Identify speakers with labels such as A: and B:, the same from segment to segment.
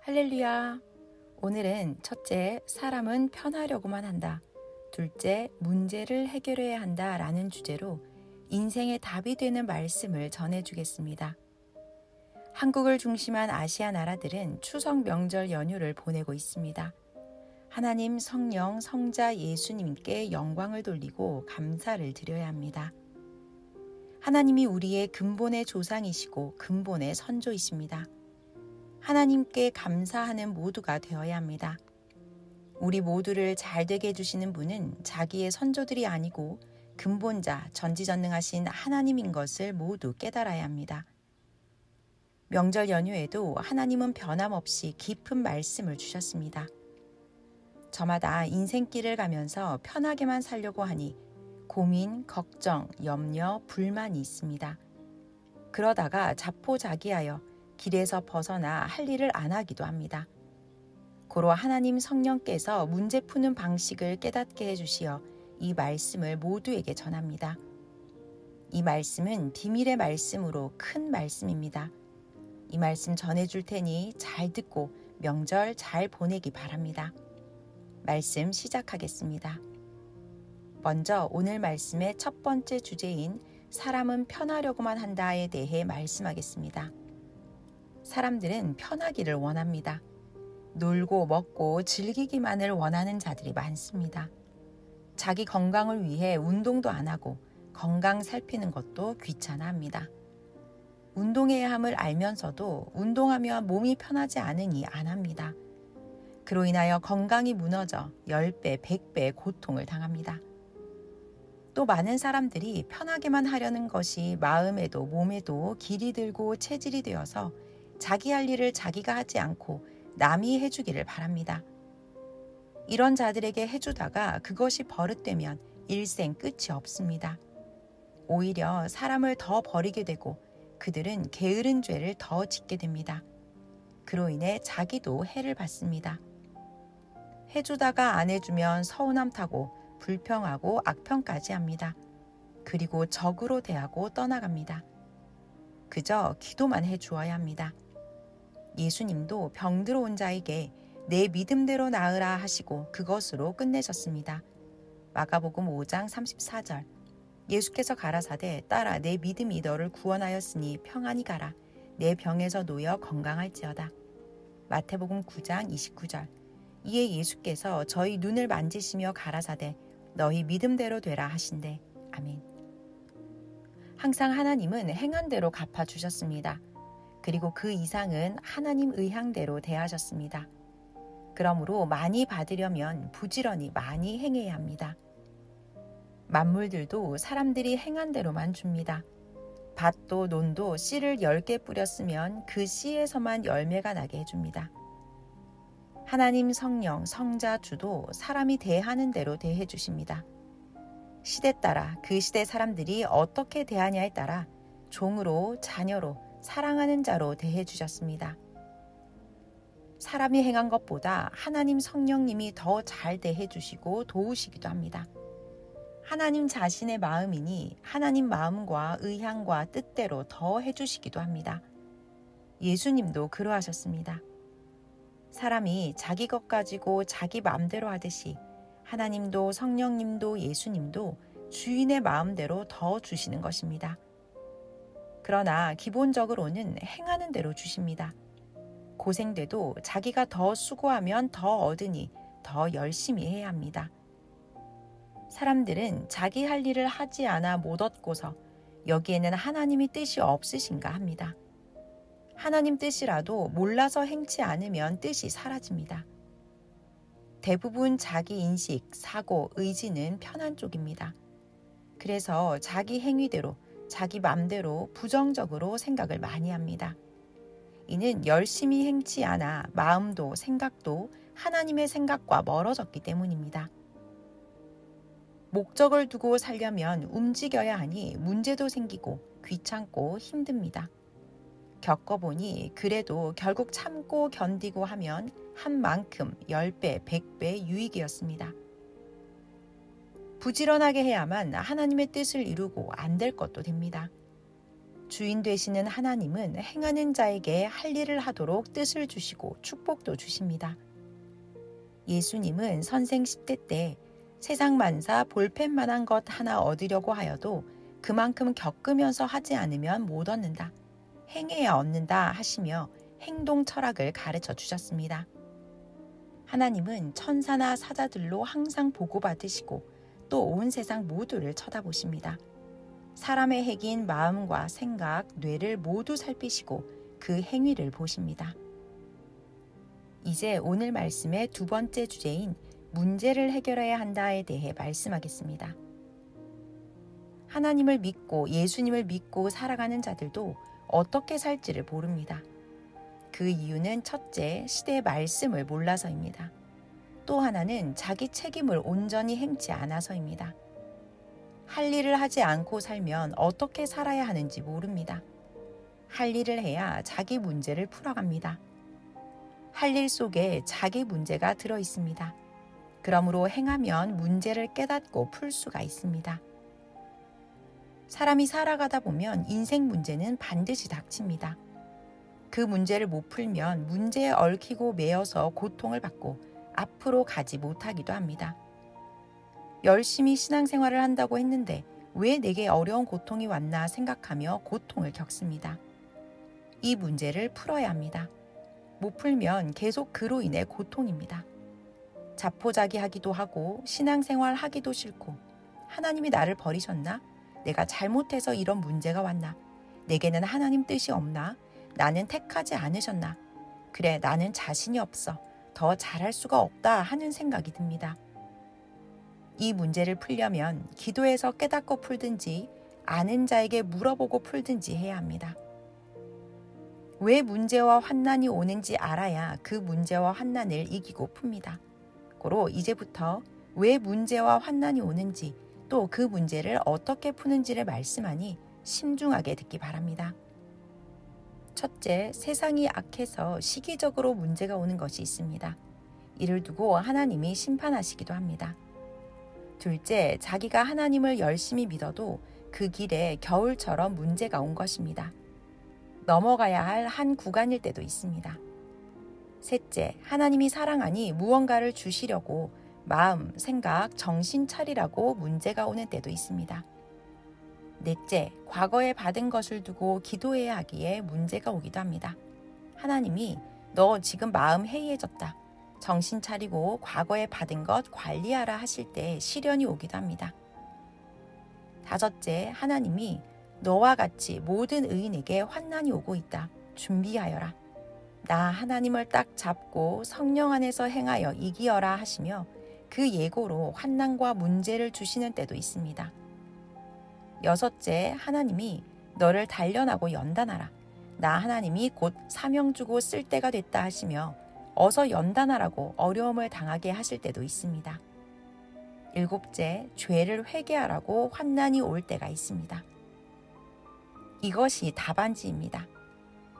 A: 할렐루야. 오늘은 첫째, 사람은 편하려고만 한다. 둘째, 문제를 해결해야 한다 라는 주제로 인생의 답이 되는 말씀을 전해주겠습니다. 한국을 중심한 아시아 나라들은 추석 명절 연휴를 보내고 있습니다. 하나님, 성령, 성자 예수님께 영광을 돌리고 감사를 드려야 합니다. 하나님이 우리의 근본의 조상이시고 근본의 선조이십니다. 하나님께 감사하는 모두가 되어야 합니다. 우리 모두를 잘되게 해주시는 분은 자기의 선조들이 아니고 근본자, 전지전능하신 하나님인 것을 모두 깨달아야 합니다. 명절 연휴에도 하나님은 변함없이 깊은 말씀을 주셨습니다. 저마다 인생길을 가면서 편하게만 살려고 하니 고민, 걱정, 염려, 불만이 있습니다. 그러다가 자포자기하여 길에서 벗어나 할 일을 안 하기도 합니다. 고로 하나님 성령께서 문제 푸는 방식을 깨닫게 해주시어 이 말씀을 모두에게 전합니다. 이 말씀은 비밀의 말씀으로 큰 말씀입니다. 이 말씀 전해줄 테니 잘 듣고 명절 잘 보내기 바랍니다. 말씀 시작하겠습니다. 먼저 오늘 말씀의 첫 번째 주제인 사람은 편하려고만 한다에 대해 말씀하겠습니다. 사람들은 편하기를 원합니다. 놀고 먹고 즐기기만을 원하는 자들이 많습니다. 자기 건강을 위해 운동도 안 하고 건강 살피는 것도 귀찮아합니다. 운동해야 함을 알면서도 운동하면 몸이 편하지 않으니 안 합니다. 그로 인하여 건강이 무너져 10배, 100배 고통을 당합니다. 또 많은 사람들이 편하게만 하려는 것이 마음에도 몸에도 길이 들고 체질이 되어서 자기 할 일을 자기가 하지 않고 남이 해주기를 바랍니다. 이런 자들에게 해주다가 그것이 버릇되면 일생 끝이 없습니다. 오히려 사람을 더 버리게 되고 그들은 게으른 죄를 더 짓게 됩니다. 그로 인해 자기도 해를 받습니다. 해주다가 안 해주면 서운함 타고 불평하고 악평까지 합니다. 그리고 적으로 대하고 떠나갑니다. 그저 기도만 해주어야 합니다. 예수님도 병들어 온 자에게 내 믿음대로 나으라 하시고 그것으로 끝내셨습니다. 마가복음 5장 34절. 예수께서 가라사대 따라 내 믿음이 너를 구원하였으니 평안히 가라. 내 병에서 놓여 건강할지어다. 마태복음 9장 29절. 이에 예수께서 저희 눈을 만지시며 가라사대 너희 믿음대로 되라 하신대. 아멘. 항상 하나님은 행한 대로 갚아주셨습니다. 그리고 그 이상은 하나님 의향대로 대하셨습니다. 그러므로 많이 받으려면 부지런히 많이 행해야 합니다. 만물들도 사람들이 행한 대로만 줍니다. 밭도 논도 씨를 10개 뿌렸으면 그 씨에서만 열매가 나게 해줍니다. 하나님 성령, 성자 주도 사람이 대하는 대로 대해 주십니다. 시대 따라 그 시대 사람들이 어떻게 대하냐에 따라 종으로, 자녀로, 사랑하는 자로 대해 주셨습니다. 사람이 행한 것보다 하나님 성령님이 더 잘 대해 주시고 도우시기도 합니다. 하나님 자신의 마음이니 하나님 마음과 의향과 뜻대로 더 해주시기도 합니다. 예수님도 그러하셨습니다. 사람이 자기 것 가지고 자기 마음대로 하듯이 하나님도 성령님도 예수님도 주인의 마음대로 더 주시는 것입니다. 그러나 기본적으로는 행하는 대로 주십니다. 고생돼도 자기가 더 수고하면 더 얻으니 더 열심히 해야 합니다. 사람들은 자기 할 일을 하지 않아 못 얻고서 여기에는 하나님이 뜻이 없으신가 합니다. 하나님 뜻이라도 몰라서 행치 않으면 뜻이 사라집니다. 대부분 자기 인식, 사고, 의지는 편한 쪽입니다. 그래서 자기 행위대로, 자기 맘대로 부정적으로 생각을 많이 합니다. 이는 열심히 행치 않아 마음도 생각도 하나님의 생각과 멀어졌기 때문입니다. 목적을 두고 살려면 움직여야 하니 문제도 생기고 귀찮고 힘듭니다. 겪어보니 그래도 결국 참고 견디고 하면 한 만큼 10배, 100배 유익이었습니다. 부지런하게 해야만 하나님의 뜻을 이루고 안 될 것도 됩니다. 주인 되시는 하나님은 행하는 자에게 할 일을 하도록 뜻을 주시고 축복도 주십니다. 예수님은 선생 10대 때 세상 만사 볼펜만한 것 하나 얻으려고 하여도 그만큼 겪으면서 하지 않으면 못 얻는다. 행해야 얻는다 하시며 행동 철학을 가르쳐 주셨습니다. 하나님은 천사나 사자들로 항상 보고받으시고 또 온 세상 모두를 쳐다보십니다. 사람의 핵인 마음과 생각, 뇌를 모두 살피시고 그 행위를 보십니다. 이제 오늘 말씀의 두 번째 주제인 문제를 해결해야 한다에 대해 말씀하겠습니다. 하나님을 믿고 예수님을 믿고 살아가는 자들도 어떻게 살지를 모릅니다. 그 이유는 첫째, 시대의 말씀을 몰라서입니다. 또 하나는 자기 책임을 온전히 행치 않아서입니다. 할 일을 하지 않고 살면 어떻게 살아야 하는지 모릅니다. 할 일을 해야 자기 문제를 풀어갑니다. 할 일 속에 자기 문제가 들어 있습니다. 그러므로 행하면 문제를 깨닫고 풀 수가 있습니다. 사람이 살아가다 보면 인생 문제는 반드시 닥칩니다. 그 문제를 못 풀면 문제에 얽히고 매여서 고통을 받고 앞으로 가지 못하기도 합니다. 열심히 신앙생활을 한다고 했는데 왜 내게 어려운 고통이 왔나 생각하며 고통을 겪습니다. 이 문제를 풀어야 합니다. 못 풀면 계속 그로 인해 고통입니다. 자포자기하기도 하고 신앙생활 하기도 싫고 하나님이 나를 버리셨나? 내가 잘못해서 이런 문제가 왔나? 내게는 하나님 뜻이 없나? 나는 택하지 않으셨나? 그래, 나는 자신이 없어. 더 잘할 수가 없다 하는 생각이 듭니다. 이 문제를 풀려면 기도해서 깨닫고 풀든지 아는 자에게 물어보고 풀든지 해야 합니다. 왜 문제와 환난이 오는지 알아야 그 문제와 환난을 이기고 풉니다. 고로 이제부터 왜 문제와 환난이 오는지 또 그 문제를 어떻게 푸는지를 말씀하니 신중하게 듣기 바랍니다. 첫째, 세상이 악해서 시기적으로 문제가 오는 것이 있습니다. 이를 두고 하나님이 심판하시기도 합니다. 둘째, 자기가 하나님을 열심히 믿어도 그 길에 겨울처럼 문제가 온 것입니다. 넘어가야 할 한 구간일 때도 있습니다. 셋째, 하나님이 사랑하니 무언가를 주시려고 마음, 생각, 정신 차리라고 문제가 오는 때도 있습니다. 넷째, 과거에 받은 것을 두고 기도해야 하기에 문제가 오기도 합니다. 하나님이 너 지금 마음 해이해졌다. 정신 차리고 과거에 받은 것 관리하라 하실 때 시련이 오기도 합니다. 다섯째, 하나님이 너와 같이 모든 의인에게 환난이 오고 있다. 준비하여라. 나 하나님을 딱 잡고 성령 안에서 행하여 이기어라 하시며 그 예고로 환난과 문제를 주시는 때도 있습니다. 여섯째, 하나님이 너를 단련하고 연단하라. 나 하나님이 곧 사명 주고 쓸 때가 됐다 하시며 어서 연단하라고 어려움을 당하게 하실 때도 있습니다. 일곱째, 죄를 회개하라고 환난이 올 때가 있습니다. 이것이 답안지입니다.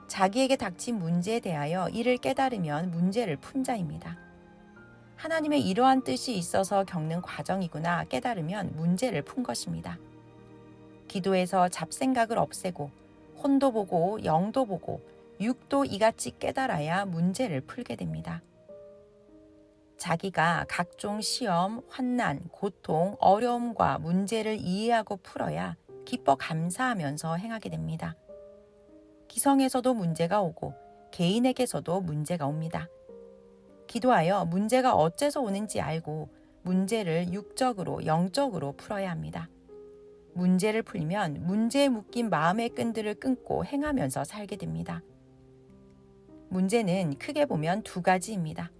A: 자기에게 닥친 문제에 대하여 이를 깨달으면 문제를 푼 자입니다. 하나님의 이러한 뜻이 있어서 겪는 과정이구나 깨달으면 문제를 푼 것입니다. 기도해서 잡생각을 없애고 혼도 보고 영도 보고 육도 이같이 깨달아야 문제를 풀게 됩니다. 자기가 각종 시험, 환난, 고통, 어려움과 문제를 이해하고 풀어야 기뻐 감사하면서 행하게 됩니다. 기성에서도 문제가 오고 개인에게서도 문제가 옵니다. 기도하여 문제가 어째서 오는지 알고 문제를 육적으로 영적으로 풀어야 합니다. 문제를 풀면 문제에 묶인 마음의 끈들을 끊고 행하면서 살게 됩니다. 문제는 크게 보면 두 가지입니다.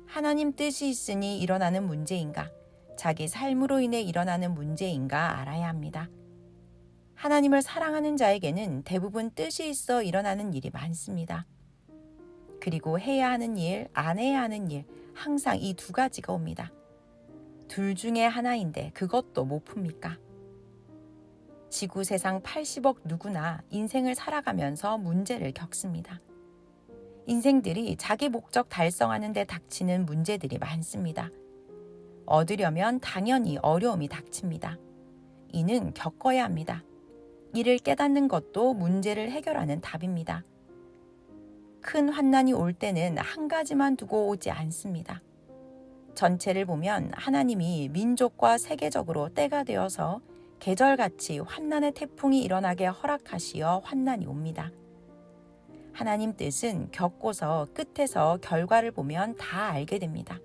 A: 하나님 뜻이 있으니 일어나는 문제인가, 자기 삶으로 인해 일어나는 문제인가 알아야 합니다. 하나님을 사랑하는 자에게는 대부분 뜻이 있어 일어나는 일이 많습니다. 그리고 해야 하는 일, 안 해야 하는 일, 항상 이 두 가지가 옵니다. 둘 중에 하나인데 그것도 못 풉니까? 지구 세상 80억 누구나 인생을 살아가면서 문제를 겪습니다. 인생들이 자기 목적 달성하는 데 닥치는 문제들이 많습니다. 얻으려면 당연히 어려움이 닥칩니다. 이는 겪어야 합니다. 이를 깨닫는 것도 문제를 해결하는 답입니다. 큰 환난이 올 때는 한 가지만 두고 오지 않습니다. 전체를 보면 하나님이 민족과 세계적으로 때가 되어서 계절같이 환난의 태풍이 일어나게 허락하시어 환난이 옵니다. 하나님 뜻은 겪고서 끝에서 결과를 보면 다 알게 됩니다.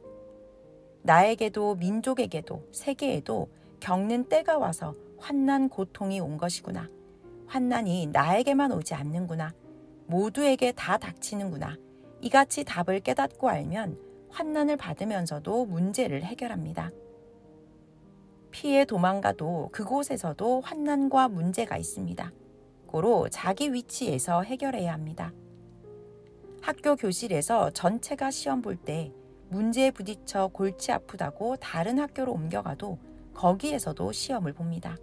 A: 나에게도 민족에게도 세계에도 겪는 때가 와서 환난 고통이 온 것이구나. 환난이 나에게만 오지 않는구나. 모두에게 다 닥치는구나. 이같이 답을 깨닫고 알면 환난을 받으면서도 문제를 해결합니다. 피해 도망가도 그곳에서도 환난과 문제가 있습니다. 고로 자기 위치에서 해결해야 합니다. 학교 교실에서 전체가 시험 볼 때 문제에 부딪혀 골치 아프다고 다른 학교로 옮겨가도 거기에서도 시험을 봅니다.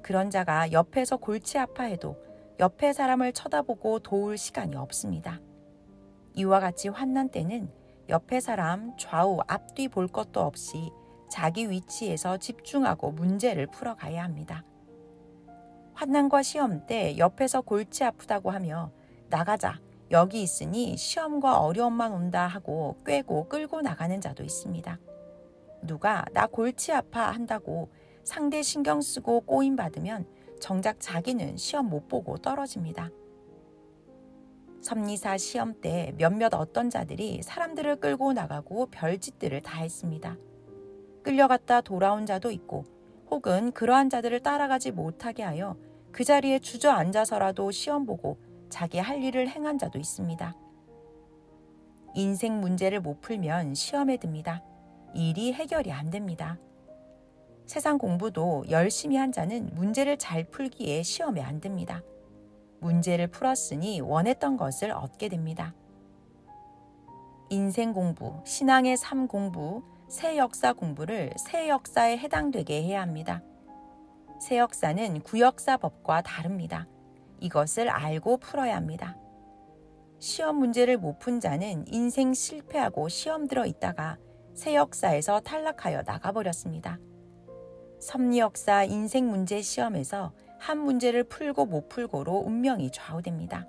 A: 그런 자가 옆에서 골치 아파해도 옆에 사람을 쳐다보고 도울 시간이 없습니다. 이와 같이 환난 때는 옆에 사람 좌우 앞뒤 볼 것도 없이 자기 위치에서 집중하고 문제를 풀어가야 합니다. 환난과 시험 때 옆에서 골치 아프다고 하며 나가자, 여기 있으니 시험과 어려움만 온다 하고 꿰고 끌고 나가는 자도 있습니다. 누가 나 골치 아파 한다고 상대 신경 쓰고 꼬임 받으면 정작 자기는 시험 못 보고 떨어집니다. 섭리사 시험 때 몇몇 어떤 자들이 사람들을 끌고 나가고 별짓들을 다 했습니다. 끌려갔다 돌아온 자도 있고 혹은 그러한 자들을 따라가지 못하게 하여 그 자리에 주저앉아서라도 시험 보고 자기 할 일을 행한 자도 있습니다. 인생 문제를 못 풀면 시험에 듭니다. 일이 해결이 안 됩니다. 세상 공부도 열심히 한 자는 문제를 잘 풀기에 시험에 안 듭니다. 문제를 풀었으니 원했던 것을 얻게 됩니다. 인생 공부, 신앙의 삶 공부, 새 역사 공부를 새 역사에 해당되게 해야 합니다. 새 역사는 구역사법과 다릅니다. 이것을 알고 풀어야 합니다. 시험 문제를 못 푼 자는 인생 실패하고 시험 들어 있다가 새 역사에서 탈락하여 나가버렸습니다. 섭리 역사 인생 문제 시험에서 한 문제를 풀고 못 풀고로 운명이 좌우됩니다.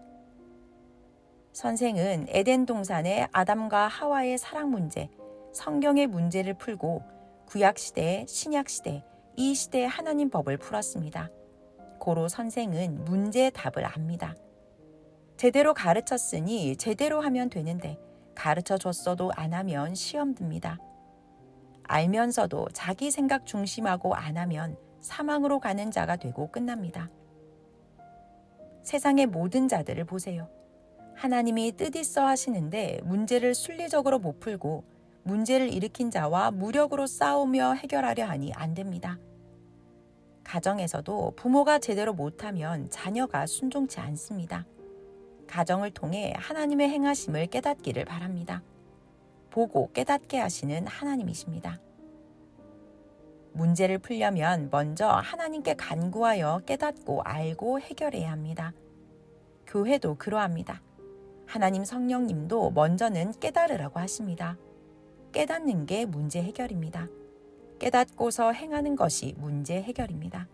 A: 선생은 에덴 동산의 아담과 하와의 사랑 문제, 성경의 문제를 풀고 구약시대, 신약시대, 이 시대의 하나님 법을 풀었습니다. 고로 선생은 문제의 답을 압니다. 제대로 가르쳤으니 제대로 하면 되는데 가르쳐 줬어도 안 하면 시험 듭니다. 알면서도 자기 생각 중심하고 안 하면 사망으로 가는 자가 되고 끝납니다. 세상의 모든 자들을 보세요. 하나님이 뜻있어 하시는데 문제를 순리적으로 못 풀고 문제를 일으킨 자와 무력으로 싸우며 해결하려 하니 안 됩니다. 가정에서도 부모가 제대로 못하면 자녀가 순종치 않습니다. 가정을 통해 하나님의 행하심을 깨닫기를 바랍니다. 보고 깨닫게 하시는 하나님이십니다. 문제를 풀려면 먼저 하나님께 간구하여 깨닫고 알고 해결해야 합니다. 교회도 그러합니다. 하나님 성령님도 먼저는 깨달으라고 하십니다. 깨닫는 게 문제 해결입니다. 깨닫고서 행하는 것이 문제 해결입니다.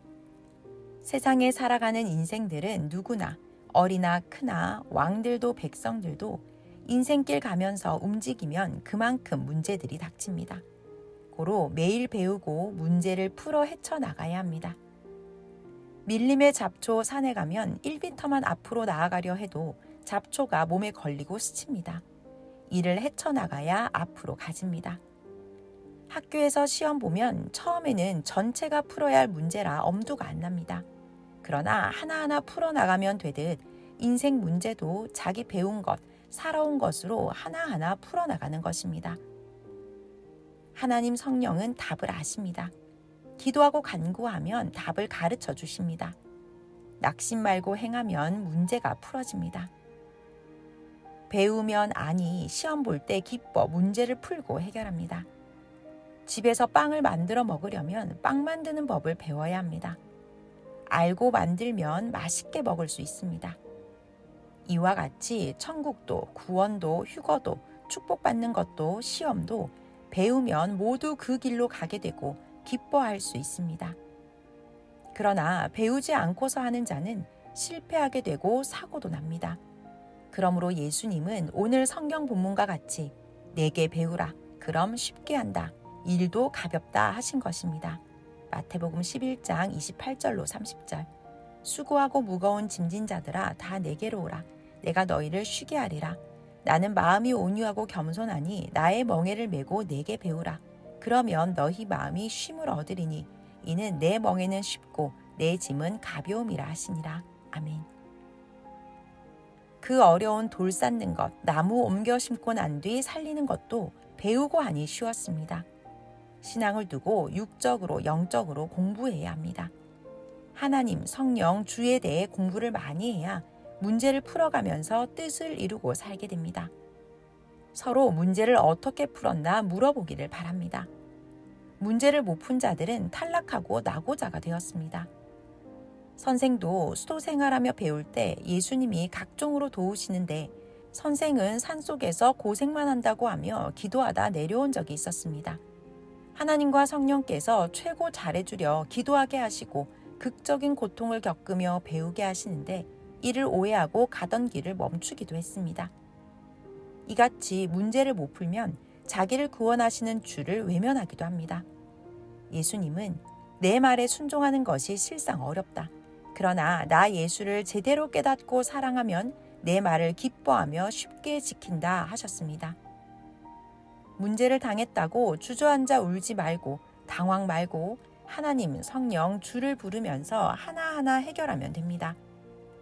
A: 세상에 살아가는 인생들은 누구나 어리나 크나 왕들도 백성들도 인생길 가면서 움직이면 그만큼 문제들이 닥칩니다. 고로 매일 배우고 문제를 풀어 헤쳐나가야 합니다. 밀림의 잡초 산에 가면 1m만 앞으로 나아가려 해도 잡초가 몸에 걸리고 스칩니다. 이를 헤쳐나가야 앞으로 가집니다. 학교에서 시험 보면 처음에는 전체가 풀어야 할 문제라 엄두가 안 납니다. 그러나 하나하나 풀어나가면 되듯 인생 문제도 자기 배운 것, 살아온 것으로 하나하나 풀어나가는 것입니다. 하나님 성령은 답을 아십니다. 기도하고 간구하면 답을 가르쳐 주십니다. 낙심 말고 행하면 문제가 풀어집니다. 배우면 아니, 시험 볼 때 기뻐 문제를 풀고 해결합니다. 집에서 빵을 만들어 먹으려면 빵 만드는 법을 배워야 합니다. 알고 만들면 맛있게 먹을 수 있습니다. 이와 같이 천국도, 구원도, 휴거도, 축복받는 것도, 시험도 배우면 모두 그 길로 가게 되고 기뻐할 수 있습니다. 그러나 배우지 않고서 하는 자는 실패하게 되고 사고도 납니다. 그러므로 예수님은 오늘 성경 본문과 같이 내게 배우라. 그럼 쉽게 한다. 일도 가볍다 하신 것입니다. 마태복음 11장 28절로 30절. 수고하고 무거운 짐진 자들아 다 내게로 오라. 내가 너희를 쉬게 하리라. 나는 마음이 온유하고 겸손하니 나의 멍에를 메고 내게 배우라. 그러면 너희 마음이 쉼을 얻으리니 이는 내 멍에는 쉽고 내 짐은 가벼움이라 하시니라. 아멘. 그 어려운 돌 쌓는 것, 나무 옮겨 심고 난 뒤 살리는 것도 배우고 하니 쉬웠습니다. 신앙을 두고 육적으로 영적으로 공부해야 합니다. 하나님, 성령, 주에 대해 공부를 많이 해야 문제를 풀어가면서 뜻을 이루고 살게 됩니다. 서로 문제를 어떻게 풀었나 물어보기를 바랍니다. 문제를 못 푼 자들은 탈락하고 낙오자가 되었습니다. 선생도 수도 생활하며 배울 때 예수님이 각종으로 도우시는데 선생은 산속에서 고생만 한다고 하며 기도하다 내려온 적이 있었습니다. 하나님과 성령께서 최고 잘해주려 기도하게 하시고 극적인 고통을 겪으며 배우게 하시는데 이를 오해하고 가던 길을 멈추기도 했습니다. 이같이 문제를 못 풀면 자기를 구원하시는 주를 외면하기도 합니다. 예수님은 내 말에 순종하는 것이 실상 어렵다. 그러나 나 예수를 제대로 깨닫고 사랑하면 내 말을 기뻐하며 쉽게 지킨다 하셨습니다. 문제를 당했다고 주저앉아 울지 말고 당황 말고 하나님, 성령, 주를 부르면서 하나하나 해결하면 됩니다.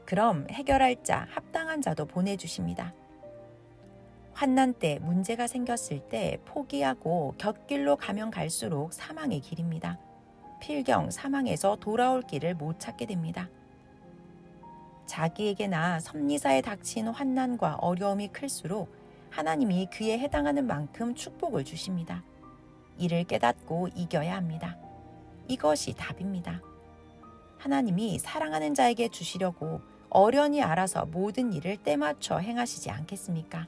A: 그럼 해결할 자, 합당한 자도 보내주십니다. 환난 때 문제가 생겼을 때 포기하고 곁길로 가면 갈수록 사망의 길입니다. 필경 사망에서 돌아올 길을 못 찾게 됩니다. 자기에게나 섭리사에 닥친 환난과 어려움이 클수록 하나님이 그에 해당하는 만큼 축복을 주십니다. 이를 깨닫고 이겨야 합니다. 이것이 답입니다. 하나님이 사랑하는 자에게 주시려고 어련히 알아서 모든 일을 때맞춰 행하시지 않겠습니까?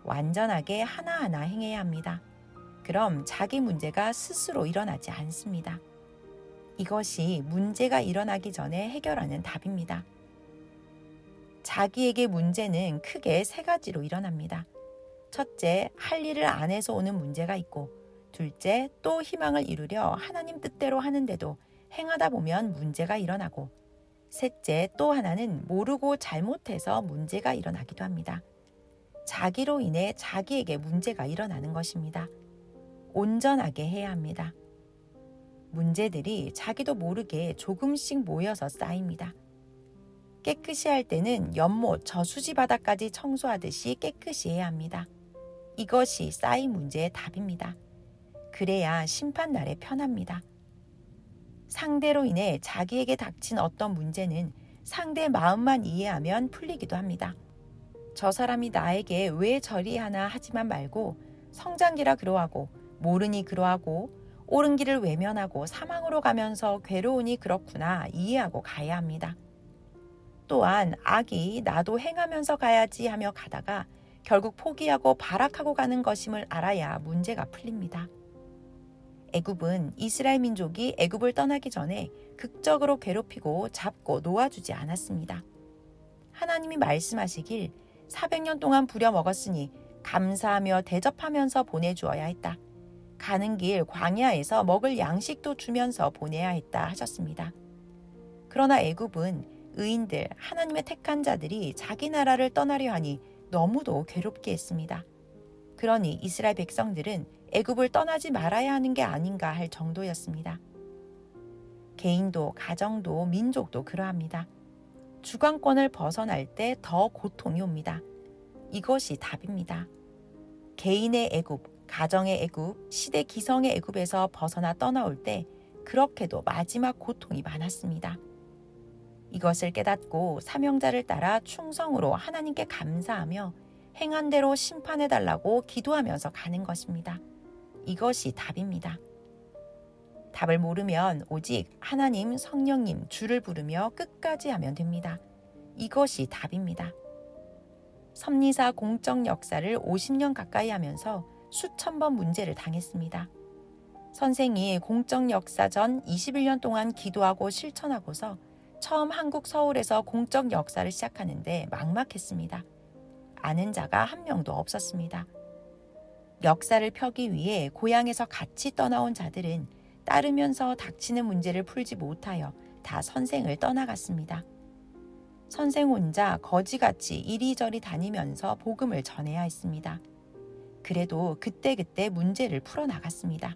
A: 완전하게 하나하나 행해야 합니다. 그럼 자기 문제가 스스로 일어나지 않습니다. 이것이 문제가 일어나기 전에 해결하는 답입니다. 자기에게 문제는 크게 세 가지로 일어납니다. 첫째, 할 일을 안 해서 오는 문제가 있고, 둘째, 또 희망을 이루려 하나님 뜻대로 하는데도 행하다 보면 문제가 일어나고, 셋째, 또 하나는 모르고 잘못해서 문제가 일어나기도 합니다. 자기로 인해 자기에게 문제가 일어나는 것입니다. 온전하게 해야 합니다. 문제들이 자기도 모르게 조금씩 모여서 쌓입니다. 깨끗이 할 때는 연못, 저수지 바닥까지 청소하듯이 깨끗이 해야 합니다. 이것이 쌓인 문제의 답입니다. 그래야 심판날에 편합니다. 상대로 인해 자기에게 닥친 어떤 문제는 상대의 마음만 이해하면 풀리기도 합니다. 저 사람이 나에게 왜 저리 하나 하지만 말고 성장기라 그러하고 모르니 그러하고 옳은 길을 외면하고 사망으로 가면서 괴로우니 그렇구나 이해하고 가야 합니다. 또한 악이 나도 행하면서 가야지 하며 가다가 결국 포기하고 발악하고 가는 것임을 알아야 문제가 풀립니다. 애굽은 이스라엘 민족이 애굽을 떠나기 전에 극적으로 괴롭히고 잡고 놓아주지 않았습니다. 하나님이 말씀하시길 400년 동안 부려먹었으니 감사하며 대접하면서 보내주어야 했다. 가는 길 광야에서 먹을 양식도 주면서 보내야 했다 하셨습니다. 그러나 애굽은 의인들, 하나님의 택한 자들이 자기 나라를 떠나려 하니 너무도 괴롭게 했습니다. 그러니 이스라엘 백성들은 애굽을 떠나지 말아야 하는 게 아닌가 할 정도였습니다. 개인도 가정도 민족도 그러합니다. 주관권을 벗어날 때 더 고통이 옵니다. 이것이 답입니다. 개인의 애굽, 가정의 애굽, 시대 기성의 애굽에서 벗어나 떠나올 때 그렇게도 마지막 고통이 많았습니다. 이것을 깨닫고 사명자를 따라 충성으로 하나님께 감사하며 행한 대로 심판해달라고 기도하면서 가는 것입니다. 이것이 답입니다. 답을 모르면 오직 하나님, 성령님, 주를 부르며 끝까지 하면 됩니다. 이것이 답입니다. 섭리사 공적 역사를 50년 가까이 하면서 수천 번 문제를 당했습니다. 선생이 공적 역사 전 21년 동안 기도하고 실천하고서 처음 한국 서울에서 공적 역사를 시작하는데 막막했습니다. 아는 자가 한 명도 없었습니다. 역사를 펴기 위해 고향에서 같이 떠나온 자들은 따르면서 닥치는 문제를 풀지 못하여 다 선생을 떠나갔습니다. 선생 혼자 거지같이 이리저리 다니면서 복음을 전해야 했습니다. 그래도 그때그때 문제를 풀어나갔습니다.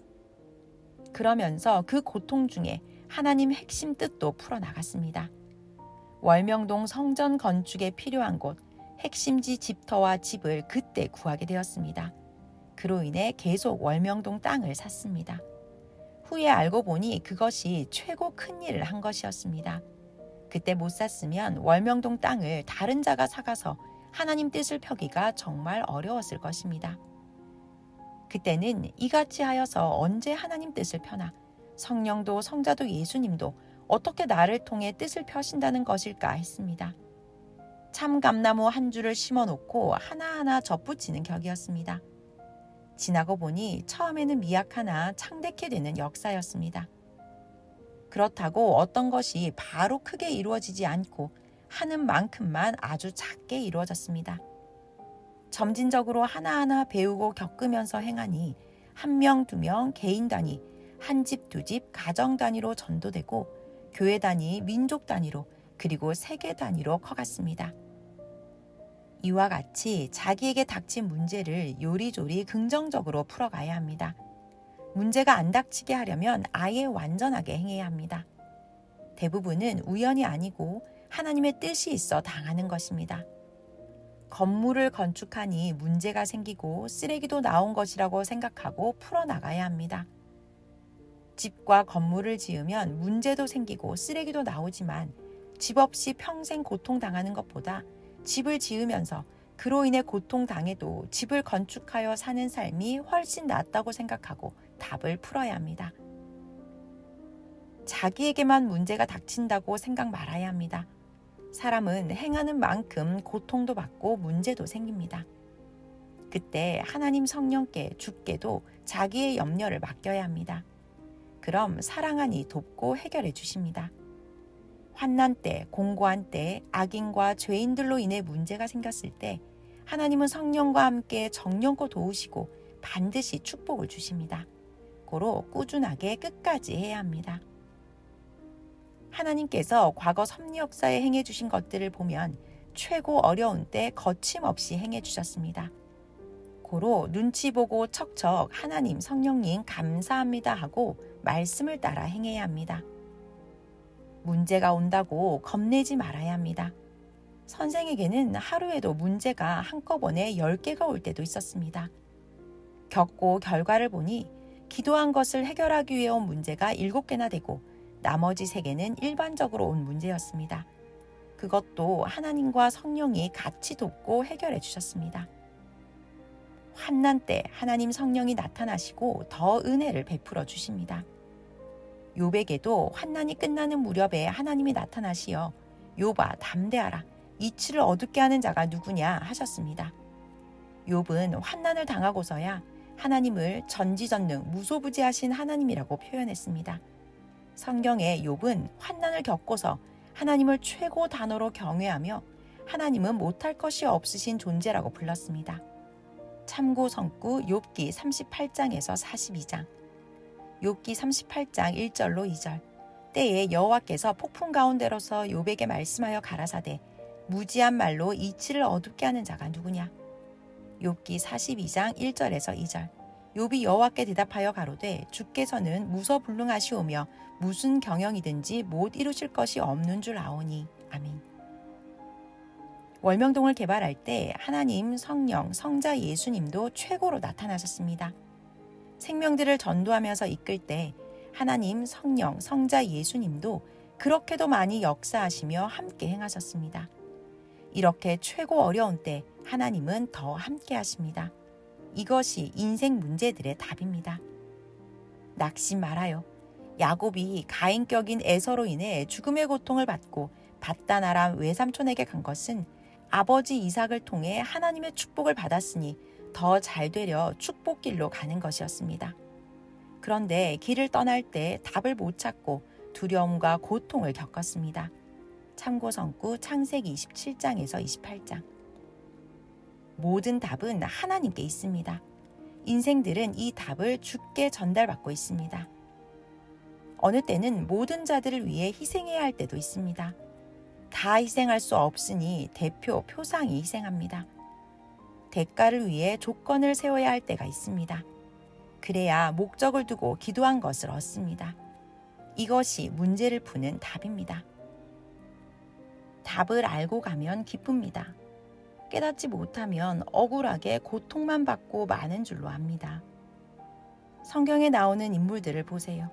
A: 그러면서 그 고통 중에 하나님 핵심 뜻도 풀어나갔습니다. 월명동 성전 건축에 필요한 곳, 핵심지 집터와 집을 그때 구하게 되었습니다. 그로 인해 계속 월명동 땅을 샀습니다. 후에 알고 보니 그것이 최고 큰 일을 한 것이었습니다. 그때 못 샀으면 월명동 땅을 다른 자가 사가서 하나님 뜻을 펴기가 정말 어려웠을 것입니다. 그때는 이같이 하여서 언제 하나님 뜻을 펴나 성령도 성자도 예수님도 어떻게 나를 통해 뜻을 펴신다는 것일까 했습니다. 참감나무 한 줄을 심어놓고 하나하나 접붙이는 격이었습니다. 지나고 보니 처음에는 미약하나 창대케 되는 역사였습니다. 그렇다고 어떤 것이 바로 크게 이루어지지 않고 하는 만큼만 아주 작게 이루어졌습니다. 점진적으로 하나하나 배우고 겪으면서 행하니 한 명, 두 명, 개인 단위, 한 집, 두 집, 가정 단위로 전도되고 교회 단위, 민족 단위로 그리고 세계 단위로 커갔습니다. 이와 같이 자기에게 닥친 문제를 요리조리 긍정적으로 풀어가야 합니다. 문제가 안 닥치게 하려면 아예 완전하게 행해야 합니다. 대부분은 우연이 아니고 하나님의 뜻이 있어 당하는 것입니다. 건물을 건축하니 문제가 생기고 쓰레기도 나온 것이라고 생각하고 풀어나가야 합니다. 집과 건물을 지으면 문제도 생기고 쓰레기도 나오지만 집 없이 평생 고통당하는 것보다 집을 지으면서 그로 인해 고통당해도 집을 건축하여 사는 삶이 훨씬 낫다고 생각하고 답을 풀어야 합니다. 자기에게만 문제가 닥친다고 생각 말아야 합니다. 사람은 행하는 만큼 고통도 받고 문제도 생깁니다. 그때 하나님 성령께 주께도 자기의 염려를 맡겨야 합니다. 그럼 사랑하니 돕고 해결해 주십니다. 환난 때, 공고한 때, 악인과 죄인들로 인해 문제가 생겼을 때 하나님은 성령과 함께 정령껏 도우시고 반드시 축복을 주십니다. 고로 꾸준하게 끝까지 해야 합니다. 하나님께서 과거 섭리 역사에 행해 주신 것들을 보면 최고 어려운 때 거침없이 행해 주셨습니다. 고로 눈치 보고 척척 하나님 성령님 감사합니다 하고 말씀을 따라 행해야 합니다. 문제가 온다고 겁내지 말아야 합니다. 선생에게는 하루에도 문제가 한꺼번에 10개가 올 때도 있었습니다. 겪고 결과를 보니 기도한 것을 해결하기 위해 온 문제가 7개나 되고 나머지 3개는 일반적으로 온 문제였습니다. 그것도 하나님과 성령이 같이 돕고 해결해 주셨습니다. 환난 때 하나님 성령이 나타나시고 더 은혜를 베풀어 주십니다. 욥에게도 환난이 끝나는 무렵에 하나님이 나타나시어 욥아 담대하라 이치를 어둡게 하는 자가 누구냐 하셨습니다. 욥은 환난을 당하고서야 하나님을 전지전능 무소부지하신 하나님이라고 표현했습니다. 성경에 욥은 환난을 겪고서 하나님을 최고 단어로 경외하며 하나님은 못할 것이 없으신 존재라고 불렀습니다. 참고 성구 욥기 38장에서 42장, 욥기 38장 1절로 2절. 때에 여호와께서 폭풍 가운데로서 욥에게 말씀하여 가라사대 무지한 말로 이치를 어둡게 하는 자가 누구냐. 욥기 42장 1절에서 2절. 욥이 여호와께 대답하여 가로되 주께서는 무서불능하시오며 무슨 경영이든지 못 이루실 것이 없는 줄 아오니. 아멘. 월명동을 개발할 때 하나님, 성령, 성자 예수님도 최고로 나타나셨습니다. 생명들을 전도하면서 이끌 때 하나님, 성령, 성자 예수님도 그렇게도 많이 역사하시며 함께 행하셨습니다. 이렇게 최고 어려운 때 하나님은 더 함께 하십니다. 이것이 인생 문제들의 답입니다. 낙심 말아요. 야곱이 가인격인 에서로 인해 죽음의 고통을 받고 밧단 아람 외삼촌에게 간 것은 아버지 이삭을 통해 하나님의 축복을 받았으니 더 잘 되려 축복길로 가는 것이었습니다. 그런데 길을 떠날 때 답을 못 찾고 두려움과 고통을 겪었습니다. 참고성구 창세기 27장에서 28장. 모든 답은 하나님께 있습니다. 인생들은 이 답을 주께 전달받고 있습니다. 어느 때는 모든 자들을 위해 희생해야 할 때도 있습니다. 다 희생할 수 없으니 대표, 표상이 희생합니다. 대가를 위해 조건을 세워야 할 때가 있습니다. 그래야 목적을 두고 기도한 것을 얻습니다. 이것이 문제를 푸는 답입니다. 답을 알고 가면 기쁩니다. 깨닫지 못하면 억울하게 고통만 받고 마는 줄로 압니다. 성경에 나오는 인물들을 보세요.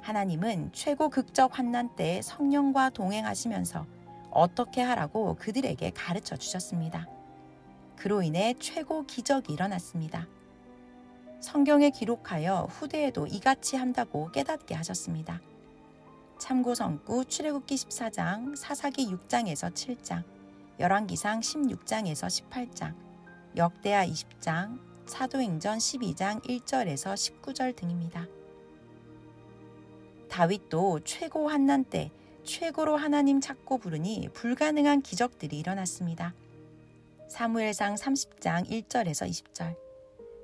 A: 하나님은 최고 극적 환난 때 성령과 동행하시면서 어떻게 하라고 그들에게 가르쳐 주셨습니다. 그로 인해 최고 기적이 일어났습니다. 성경에 기록하여 후대에도 이같이 한다고 깨닫게 하셨습니다. 참고성구 출애굽기 14장, 사사기 6장에서 7장, 열왕기상 16장에서 18장, 역대하 20장, 사도행전 12장 1절에서 19절 등입니다. 다윗도 최고 환난 때 최고로 하나님 찾고 부르니 불가능한 기적들이 일어났습니다. 사무엘상 30장 1절에서 20절.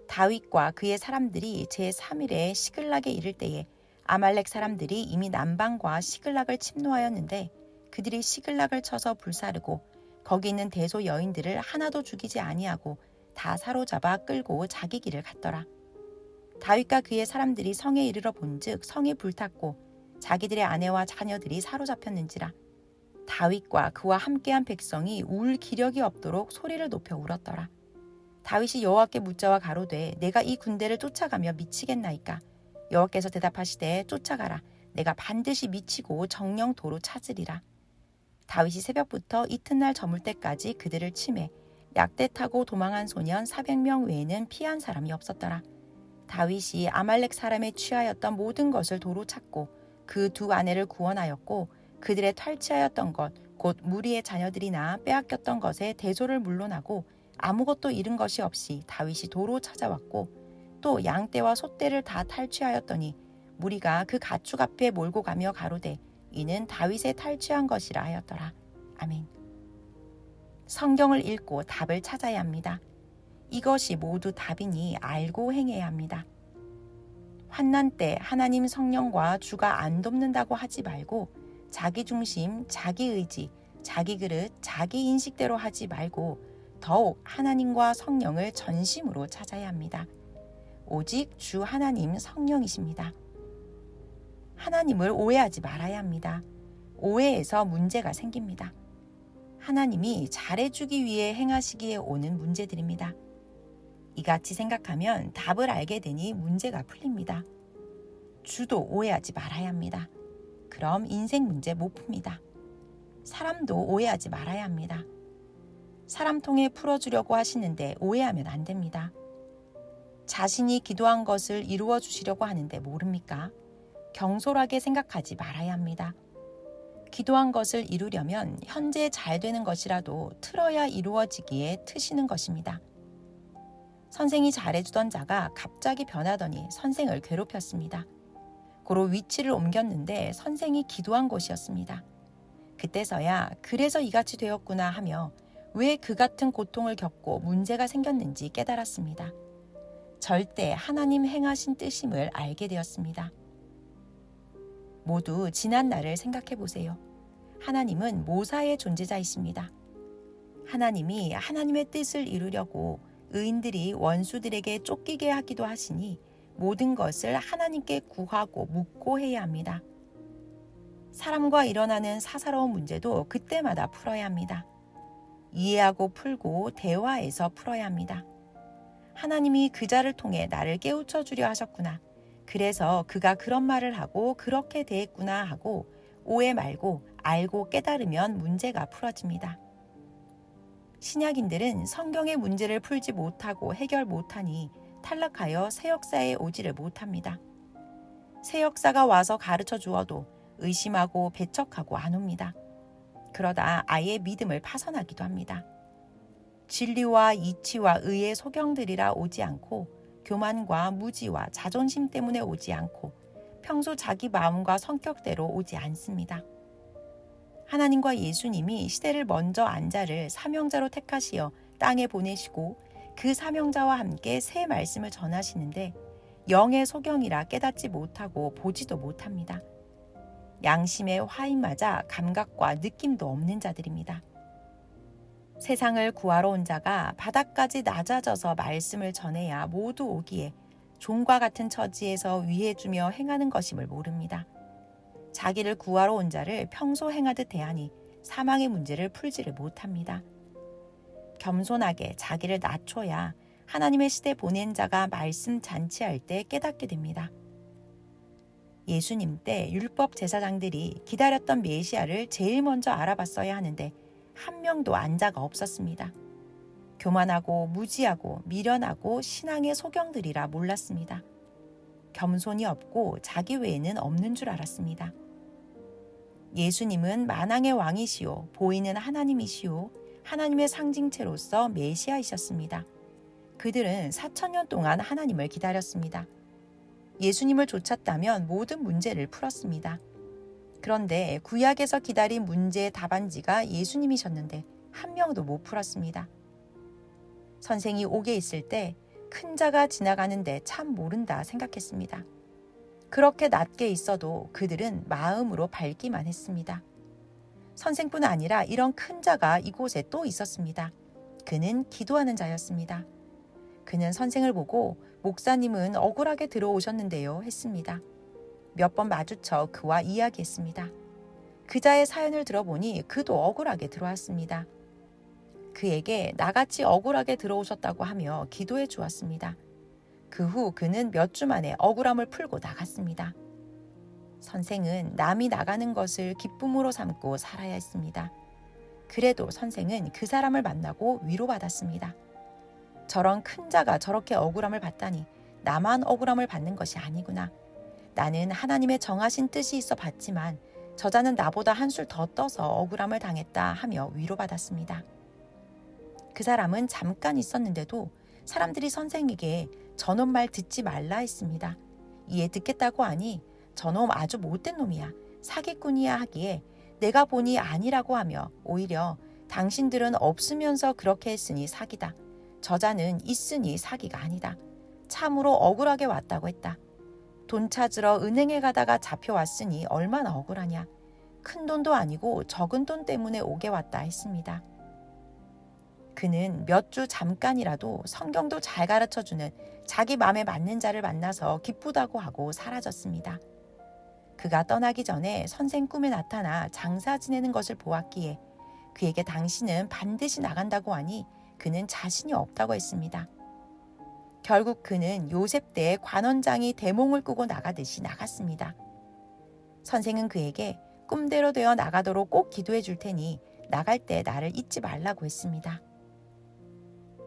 A: 다윗과 그의 사람들이 제3일에 시글락에 이를 때에 아말렉 사람들이 이미 남방과 시글락을 침노하였는데 그들이 시글락을 쳐서 불사르고 거기 있는 대소 여인들을 하나도 죽이지 아니하고 다 사로잡아 끌고 자기 길을 갔더라. 다윗과 그의 사람들이 성에 이르러 본즉 성이 불탔고 자기들의 아내와 자녀들이 사로잡혔는지라. 다윗과 그와 함께한 백성이 울 기력이 없도록 소리를 높여 울었더라. 다윗이 여호와께 묻자와 가로되 내가 이 군대를 쫓아가며 미치겠나이까. 여호와께서 대답하시되 쫓아가라. 내가 반드시 미치고 정령 도로 찾으리라. 다윗이 새벽부터 이튿날 저물 때까지 그들을 치매 약대 타고 도망한 소년 400명 외에는 피한 사람이 없었더라. 다윗이 아말렉 사람에 취하였던 모든 것을 도로 찾고 그 두 아내를 구원하였고 그들의 탈취하였던 것 곧 무리의 자녀들이나 빼앗겼던 것에 대소를 물론하고 아무것도 잃은 것이 없이 다윗이 도로 찾아왔고 또 양떼와 소떼를 다 탈취하였더니 무리가 그 가축 앞에 몰고 가며 가로되 이는 다윗의 탈취한 것이라 하였더라. 아멘. 성경을 읽고 답을 찾아야 합니다. 이것이 모두 답이니 알고 행해야 합니다. 환난 때 하나님 성령과 주가 안 돕는다고 하지 말고 자기 중심, 자기 의지, 자기 그릇, 자기 인식대로 하지 말고 더욱 하나님과 성령을 전심으로 찾아야 합니다. 오직 주 하나님 성령이십니다. 하나님을 오해하지 말아야 합니다. 오해에서 문제가 생깁니다. 하나님이 잘해주기 위해 행하시기에 오는 문제들입니다. 이같이 생각하면 답을 알게 되니 문제가 풀립니다. 주도 오해하지 말아야 합니다. 그럼 인생 문제 못 풉니다. 사람도 오해하지 말아야 합니다. 사람 통해 풀어주려고 하시는데 오해하면 안 됩니다. 자신이 기도한 것을 이루어 주시려고 하는데 모릅니까? 경솔하게 생각하지 말아야 합니다. 기도한 것을 이루려면 현재 잘 되는 것이라도 틀어야 이루어지기에 트시는 것입니다. 선생이 잘해주던 자가 갑자기 변하더니 선생을 괴롭혔습니다. 고로 위치를 옮겼는데 선생이 기도한 곳이었습니다. 그때서야 그래서 이같이 되었구나 하며 왜 그 같은 고통을 겪고 문제가 생겼는지 깨달았습니다. 절대 하나님 행하신 뜻임을 알게 되었습니다. 모두 지난 날을 생각해 보세요. 하나님은 모사의 존재자이십니다. 하나님이 하나님의 뜻을 이루려고 의인들이 원수들에게 쫓기게 하기도 하시니 모든 것을 하나님께 구하고 묻고 해야 합니다. 사람과 일어나는 사사로운 문제도 그때마다 풀어야 합니다. 이해하고 풀고 대화해서 풀어야 합니다. 하나님이 그 자를 통해 나를 깨우쳐 주려 하셨구나. 그래서 그가 그런 말을 하고 그렇게 대했구나 하고 오해 말고 알고 깨달으면 문제가 풀어집니다. 신약인들은 성경의 문제를 풀지 못하고 해결 못하니 탈락하여 새 역사에 오지를 못합니다. 새 역사가 와서 가르쳐 주어도 의심하고 배척하고 안 옵니다. 그러다 아예 믿음을 파선하기도 합니다. 진리와 이치와 의의 소경들이라 오지 않고 교만과 무지와 자존심 때문에 오지 않고 평소 자기 마음과 성격대로 오지 않습니다. 하나님과 예수님이 시대를 먼저 안 자를 사명자로 택하시어 땅에 보내시고 그 사명자와 함께 새 말씀을 전하시는데 영의 소경이라 깨닫지 못하고 보지도 못합니다. 양심의 화인 맞아 감각과 느낌도 없는 자들입니다. 세상을 구하러 온 자가 바닥까지 낮아져서 말씀을 전해야 모두 오기에 종과 같은 처지에서 위해주며 행하는 것임을 모릅니다. 자기를 구하러 온 자를 평소 행하듯 대하니 사망의 문제를 풀지를 못합니다. 겸손하게 자기를 낮춰야 하나님의 시대 보낸 자가 말씀 잔치할 때 깨닫게 됩니다. 예수님 때 율법 제사장들이 기다렸던 메시아를 제일 먼저 알아봤어야 하는데 한 명도 안 자가 없었습니다. 교만하고 무지하고 미련하고 신앙의 소경들이라 몰랐습니다. 겸손이 없고 자기 외에는 없는 줄 알았습니다. 예수님은 만왕의 왕이시오, 보이는 하나님이시오, 하나님의 상징체로서 메시아이셨습니다. 그들은 4,000년 동안 하나님을 기다렸습니다. 예수님을 쫓았다면 모든 문제를 풀었습니다. 그런데 구약에서 기다린 문제의 답안지가 예수님이셨는데 한 명도 못 풀었습니다. 선생이 옥에 있을 때 큰 자가 지나가는데 참 모른다 생각했습니다. 그렇게 낮게 있어도 그들은 마음으로 밟기만 했습니다. 선생뿐 아니라 이런 큰 자가 이곳에 또 있었습니다. 그는 기도하는 자였습니다. 그는 선생을 보고 목사님은 억울하게 들어오셨는데요 했습니다. 몇 번 마주쳐 그와 이야기했습니다. 그 자의 사연을 들어보니 그도 억울하게 들어왔습니다. 그에게 나같이 억울하게 들어오셨다고 하며 기도해 주었습니다. 그 후 그는 몇 주 만에 억울함을 풀고 나갔습니다. 선생은 남이 나가는 것을 기쁨으로 삼고 살아야 했습니다. 그래도 선생은 그 사람을 만나고 위로받았습니다. 저런 큰 자가 저렇게 억울함을 받다니 나만 억울함을 받는 것이 아니구나. 나는 하나님의 정하신 뜻이 있어 받지만 저자는 나보다 한술 더 떠서 억울함을 당했다 하며 위로받았습니다. 그 사람은 잠깐 있었는데도 사람들이 선생에게 저놈 말 듣지 말라 했습니다. 이에 듣겠다고 하니 저놈 아주 못된 놈이야, 사기꾼이야 하기에 내가 보니 아니라고 하며 오히려 당신들은 없으면서 그렇게 했으니 사기다. 저자는 있으니 사기가 아니다. 참으로 억울하게 왔다고 했다. 돈 찾으러 은행에 가다가 잡혀왔으니 얼마나 억울하냐. 큰 돈도 아니고 적은 돈 때문에 오게 왔다 했습니다. 그는 몇 주 잠깐이라도 성경도 잘 가르쳐주는 자기 마음에 맞는 자를 만나서 기쁘다고 하고 사라졌습니다. 그가 떠나기 전에 선생 꿈에 나타나 장사 지내는 것을 보았기에 그에게 당신은 반드시 나간다고 하니 그는 자신이 없다고 했습니다. 결국 그는 요셉 때 관원장이 대몽을 꾸고 나가듯이 나갔습니다. 선생은 그에게 꿈대로 되어 나가도록 꼭 기도해 줄 테니 나갈 때 나를 잊지 말라고 했습니다.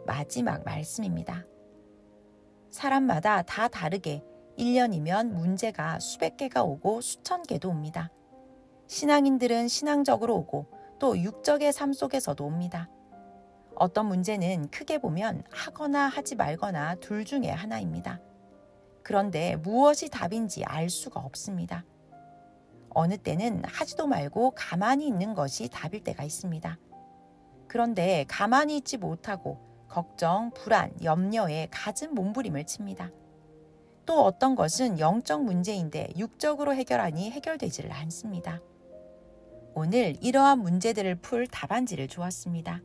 A: 마지막 말씀입니다. 사람마다 다 다르게 1년이면 문제가 수백 개가 오고 수천 개도 옵니다. 신앙인들은 신앙적으로 오고 또 육적의 삶 속에서도 옵니다. 어떤 문제는 크게 보면 하거나 하지 말거나 둘 중에 하나입니다. 그런데 무엇이 답인지 알 수가 없습니다. 어느 때는 하지도 말고 가만히 있는 것이 답일 때가 있습니다. 그런데 가만히 있지 못하고 걱정, 불안, 염려에 갖은 몸부림을 칩니다. 또 어떤 것은 영적 문제인데 육적으로 해결하니 해결되지를 않습니다. 오늘 이러한 문제들을 풀 답안지를 주었습니다.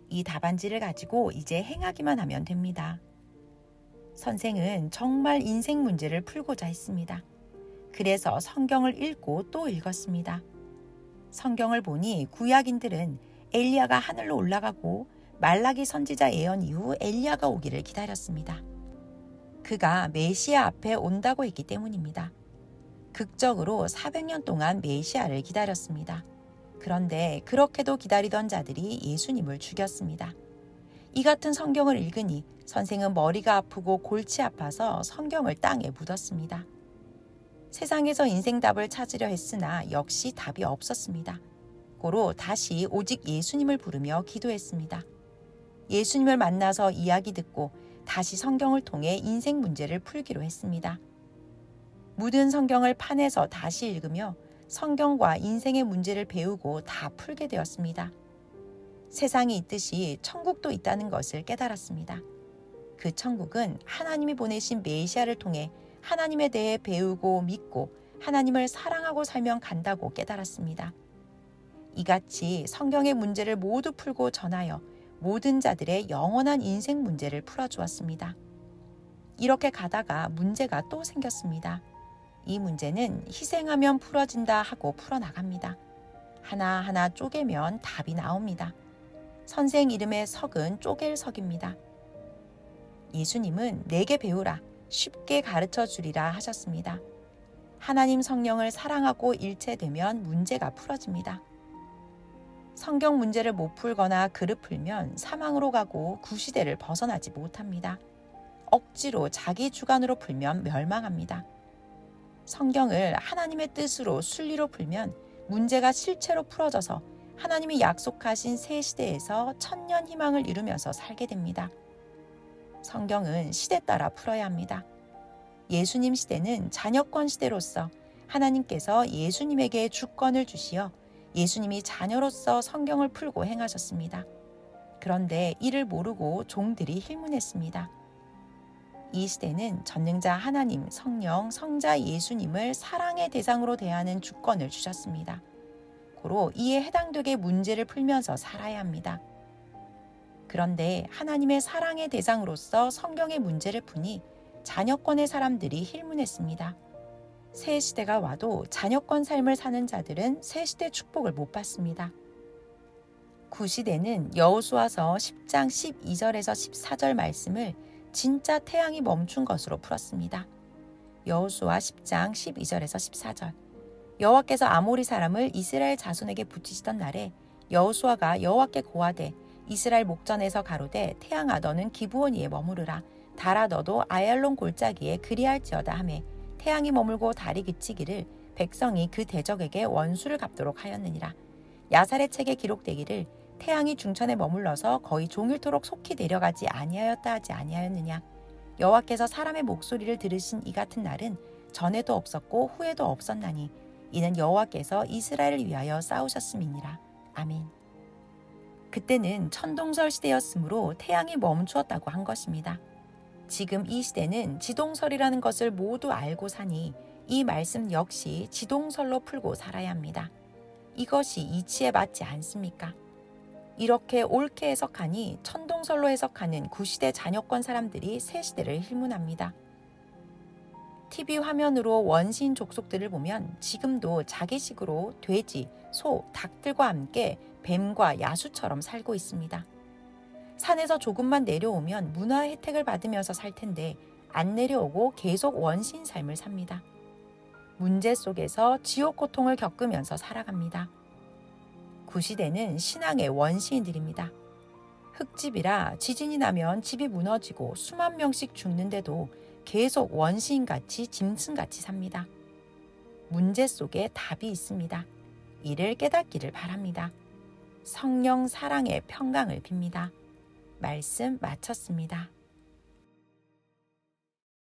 A: 이 답안지를 가지고 이제 행하기만 하면 됩니다. 선생은 정말 인생 문제를 풀고자 했습니다. 그래서 성경을 읽고 또 읽었습니다. 성경을 보니 구약인들은 엘리야가 하늘로 올라가고 말라기 선지자 예언 이후 엘리야가 오기를 기다렸습니다. 그가 메시아 앞에 온다고 했기 때문입니다. 극적으로 400년 동안 메시아를 기다렸습니다. 그런데 그렇게도 기다리던 자들이 예수님을 죽였습니다. 이 같은 성경을 읽으니 선생은 머리가 아프고 골치 아파서 성경을 땅에 묻었습니다. 세상에서 인생 답을 찾으려 했으나 역시 답이 없었습니다. 고로 다시 오직 예수님을 부르며 기도했습니다. 예수님을 만나서 이야기 듣고 다시 성경을 통해 인생 문제를 풀기로 했습니다. 묻은 성경을 파내서 다시 읽으며 성경과 인생의 문제를 배우고 다 풀게 되었습니다. 세상이 있듯이 천국도 있다는 것을 깨달았습니다. 그 천국은 하나님이 보내신 메시아를 통해 하나님에 대해 배우고 믿고 하나님을 사랑하고 살면 간다고 깨달았습니다. 이같이 성경의 문제를 모두 풀고 전하여 모든 자들의 영원한 인생 문제를 풀어주었습니다. 이렇게 가다가 문제가 또 생겼습니다. 이 문제는 희생하면 풀어진다 하고 풀어나갑니다. 하나하나 쪼개면 답이 나옵니다. 선생 이름의 석은 쪼갤 석입니다. 예수님은 내게 배우라, 쉽게 가르쳐 주리라 하셨습니다. 하나님 성령을 사랑하고 일체되면 문제가 풀어집니다. 성경 문제를 못 풀거나 그릇 풀면 사망으로 가고 구시대를 벗어나지 못합니다. 억지로 자기 주관으로 풀면 멸망합니다. 성경을 하나님의 뜻으로 순리로 풀면 문제가 실체로 풀어져서 하나님이 약속하신 새 시대에서 천년 희망을 이루면서 살게 됩니다. 성경은 시대 따라 풀어야 합니다. 예수님 시대는 자녀권 시대로서 하나님께서 예수님에게 주권을 주시어 예수님이 자녀로서 성경을 풀고 행하셨습니다. 그런데 이를 모르고 종들이 hir문했습니다. 이 시대는 전능자 하나님, 성령, 성자 예수님을 사랑의 대상으로 대하는 주권을 주셨습니다. 고로 이에 해당되게 문제를 풀면서 살아야 합니다. 그런데 하나님의 사랑의 대상으로서 성경의 문제를 푸니 자녀권의 사람들이 hir문했습니다. 새 시대가 와도 자녀권 삶을 사는 자들은 새 시대 축복을 못 받습니다. 구시대는 여호수아서 10장 12절에서 14절 말씀을 진짜 태양이 멈춘 것으로 풀었습니다. 여호수아 10장 12절에서 14절. 여호와께서 아모리 사람을 이스라엘 자손에게 붙이시던 날에 여호수아가 여호와께 고하되 이스라엘 목전에서 가로되 태양아 너는 기브온 위에 머무르라 달아 너도 아얄론 골짜기에 그리할지어다 하매 태양이 머물고 달이 그치기를 백성이 그 대적에게 원수를 갚도록 하였느니라. 야살의 책에 기록되기를 태양이 중천에 머물러서 거의 종일토록 속히 내려가지 아니하였다 하지 아니하였느냐. 여호와께서 사람의 목소리를 들으신 이 같은 날은 전에도 없었고 후에도 없었나니 이는 여호와께서 이스라엘을 위하여 싸우셨음이니라. 아멘. 그때는 천동설 시대였으므로 태양이 멈추었다고 한 것입니다. 지금 이 시대는 지동설이라는 것을 모두 알고 사니 이 말씀 역시 지동설로 풀고 살아야 합니다. 이것이 이치에 맞지 않습니까? 이렇게 옳게 해석하니 천동설로 해석하는 구시대 자녀권 사람들이 새 시대를 hir문합니다. TV 화면으로 원시인 족속들을 보면 지금도 자기식으로 돼지, 소, 닭들과 함께 뱀과 야수처럼 살고 있습니다. 산에서 조금만 내려오면 문화 혜택을 받으면서 살 텐데 안 내려오고 계속 원시인 삶을 삽니다. 문제 속에서 지옥 고통을 겪으면서 살아갑니다. 구시대는 신앙의 원시인들입니다. 흙집이라 지진이 나면 집이 무너지고 수만 명씩 죽는데도 계속 원시인같이 짐승같이 삽니다. 문제 속에 답이 있습니다. 이를 깨닫기를 바랍니다. 성령 사랑의 평강을 빕니다. 말씀 마쳤습니다.